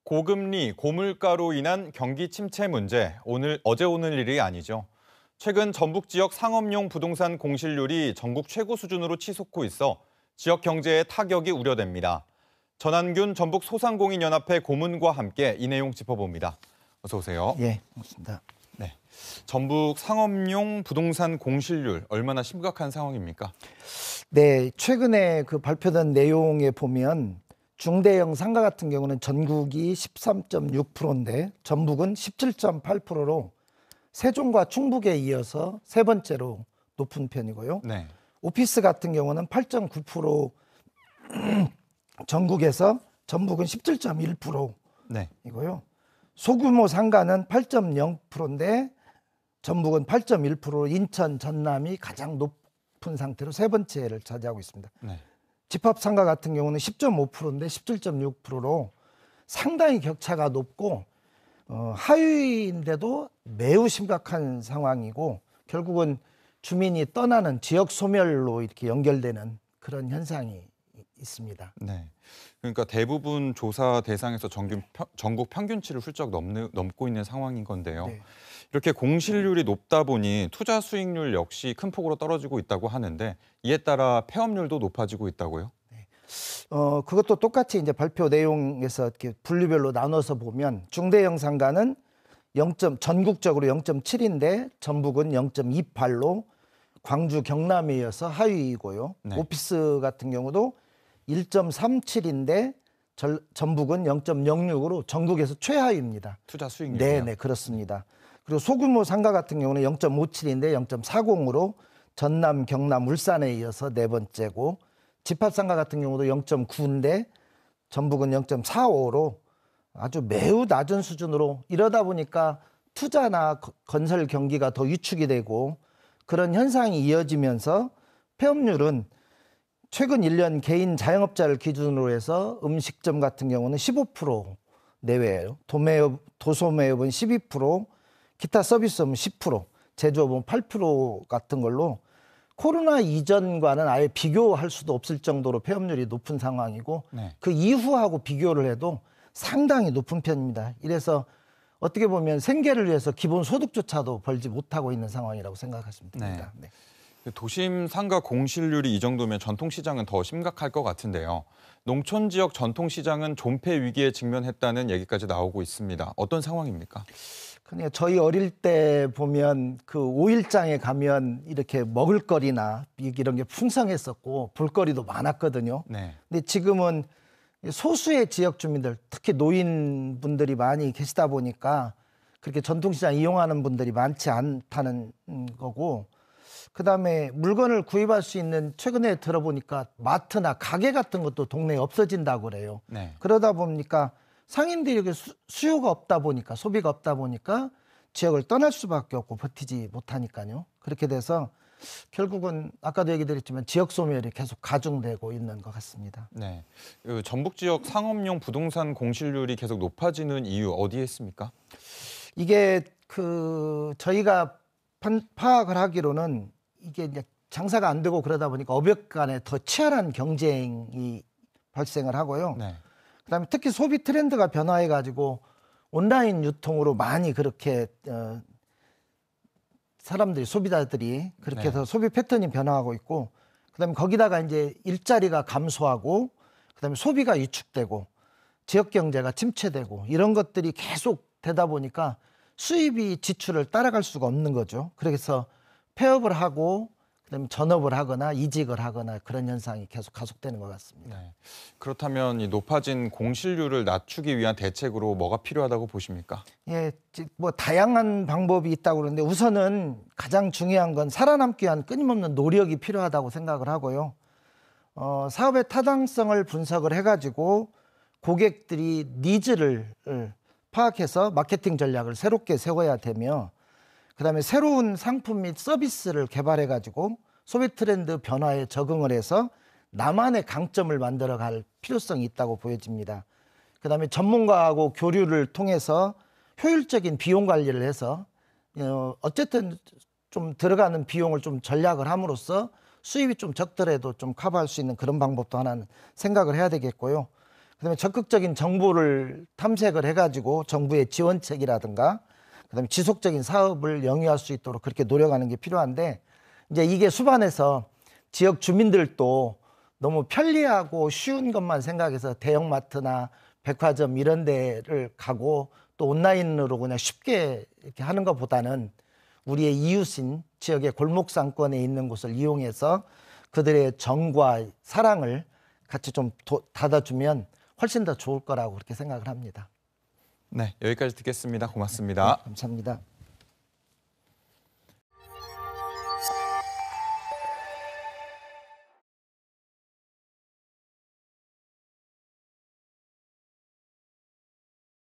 고금리, 고물가로 인한 경기 침체 문제, 어제 오늘 일이 아니죠. 최근 전북 지역 상업용 부동산 공실률이 전국 최고 수준으로 치솟고 있어 지역 경제에 타격이 우려됩니다. 전한균 전북 소상공인연합회 고문과 함께 이 내용 짚어봅니다. 어서 오세요. 예, 맞습니다. 네, 전북 상업용 부동산 공실률 얼마나 심각한 상황입니까? 네, 최근에 발표된 내용에 보면 중대형 상가 같은 경우는 전국이 13.6%인데 전북은 17.8%로 세종과 충북에 이어서 세 번째로 높은 편이고요. 네. 오피스 같은 경우는 8.9% 전국에서 전북은 17.1%이고요. 소규모 상가는 8.0%인데 전북은 8.1%로 인천, 전남이 가장 높은 상태로 세 번째를 차지하고 있습니다. 네. 집합 상가 같은 경우는 10.5%인데 17.6%로 상당히 격차가 높고 하위인데도 매우 심각한 상황이고 결국은 주민이 떠나는 지역 소멸로 이렇게 연결되는 그런 현상이 있습니다. 네. 그러니까 대부분 조사 대상에서 전국 평균치를 훌쩍 넘고 있는 상황인 건데요. 네. 이렇게 공실률이 높다 보니 투자 수익률 역시 큰 폭으로 떨어지고 있다고 하는데 이에 따라 폐업률도 높아지고 있다고요? 그것도 똑같이 이제 발표 내용에서 이렇게 분류별로 나눠서 보면 중대형 상가는 전국적으로 0.7인데 전북은 0.28로 광주, 경남에 이어서 하위이고요. 네. 오피스 같은 경우도 1.37인데 전북은 0.06으로 전국에서 최하위입니다. 투자 수익률이요? 네, 그렇습니다. 그리고 소규모 상가 같은 경우는 0.57인데 0.40으로 전남, 경남, 울산에 이어서 네 번째고 집합상가 같은 경우도 0.9인데 전북은 0.45로 아주 매우 낮은 수준으로 이러다 보니까 투자나 건설 경기가 더 위축이 되고 그런 현상이 이어지면서 폐업률은 최근 1년 개인 자영업자를 기준으로 해서 음식점 같은 경우는 15% 내외예요. 도소매업은 12%, 기타 서비스업은 10%, 제조업은 8% 같은 걸로 코로나 이전과는 아예 비교할 수도 없을 정도로 폐업률이 높은 상황이고 네. 그 이후하고 비교를 해도 상당히 높은 편입니다. 이래서 어떻게 보면 생계를 위해서 기본 소득조차도 벌지 못하고 있는 상황이라고 생각하시면 됩니다. 네. 도심 상가 공실률이 이 정도면 전통시장은 더 심각할 것 같은데요. 농촌 지역 전통시장은 존폐 위기에 직면했다는 얘기까지 나오고 있습니다. 어떤 상황입니까? 그냥 저희 어릴 때 보면 그 5일장에 가면 이렇게 먹을거리나 이런 게 풍성했었고 볼거리도 많았거든요. 네. 근데 지금은 소수의 지역 주민들, 특히 노인분들이 많이 계시다 보니까 그렇게 전통시장 이용하는 분들이 많지 않다는 거고, 그다음에 물건을 구입할 수 있는, 최근에 들어보니까 마트나 가게 같은 것도 동네에 없어진다고 그래요. 네. 그러다 보니까 상인들이 수요가 없다 보니까, 소비가 없다 보니까 지역을 떠날 수밖에 없고 버티지 못하니까요. 그렇게 돼서 결국은 아까도 얘기 드렸지만 지역 소멸이 계속 가중되고 있는 것 같습니다. 네. 전북 지역 상업용 부동산 공실률이 계속 높아지는 이유 어디에 있습니까? 이게 저희가 파악을 하기로는 이게 이제 장사가 안 되고 그러다 보니까 업역 간에 더 치열한 경쟁이 발생을 하고요. 네. 그다음에 특히 소비 트렌드가 변화해가지고 온라인 유통으로 많이 그렇게 소비자들이 그렇게 해서 소비 패턴이 변화하고 있고, 그다음에 거기다가 이제 일자리가 감소하고, 그다음에 소비가 위축되고, 지역 경제가 침체되고 이런 것들이 계속 되다 보니까 수입이 지출을 따라갈 수가 없는 거죠. 그래서 폐업을 하고 그다음에 전업을 하거나 이직을 하거나 그런 현상이 계속 가속되는 것 같습니다. 네. 그렇다면 이 높아진 공실률을 낮추기 위한 대책으로 뭐가 필요하다고 보십니까? 예, 뭐 다양한 방법이 있다고 그러는데 우선은 가장 중요한 건 살아남기 위한 끊임없는 노력이 필요하다고 생각을 하고요. 사업의 타당성을 분석을 해가지고 고객들이 니즈를 파악해서 마케팅 전략을 새롭게 세워야 되며, 그다음에 새로운 상품 및 서비스를 개발해가지고 소비 트렌드 변화에 적응을 해서 나만의 강점을 만들어갈 필요성이 있다고 보여집니다. 그다음에 전문가하고 교류를 통해서 효율적인 비용 관리를 해서 어쨌든 좀 들어가는 비용을 좀 전략을 함으로써 수입이 좀 적더라도 좀 커버할 수 있는 그런 방법도 하나는 생각을 해야 되겠고요. 그다음에 적극적인 정보를 탐색을 해가지고 정부의 지원책이라든가 그다음에 지속적인 사업을 영위할 수 있도록 그렇게 노력하는 게 필요한데 이제 이게 수반해서 지역 주민들도 너무 편리하고 쉬운 것만 생각해서 대형마트나 백화점 이런 데를 가고 또 온라인으로 그냥 쉽게 이렇게 하는 것보다는 우리의 이웃인 지역의 골목상권에 있는 곳을 이용해서 그들의 정과 사랑을 같이 좀 닫아주면 훨씬 더 좋을 거라고 그렇게 생각을 합니다. 네, 여기까지 듣겠습니다. 고맙습니다. 감사합니다.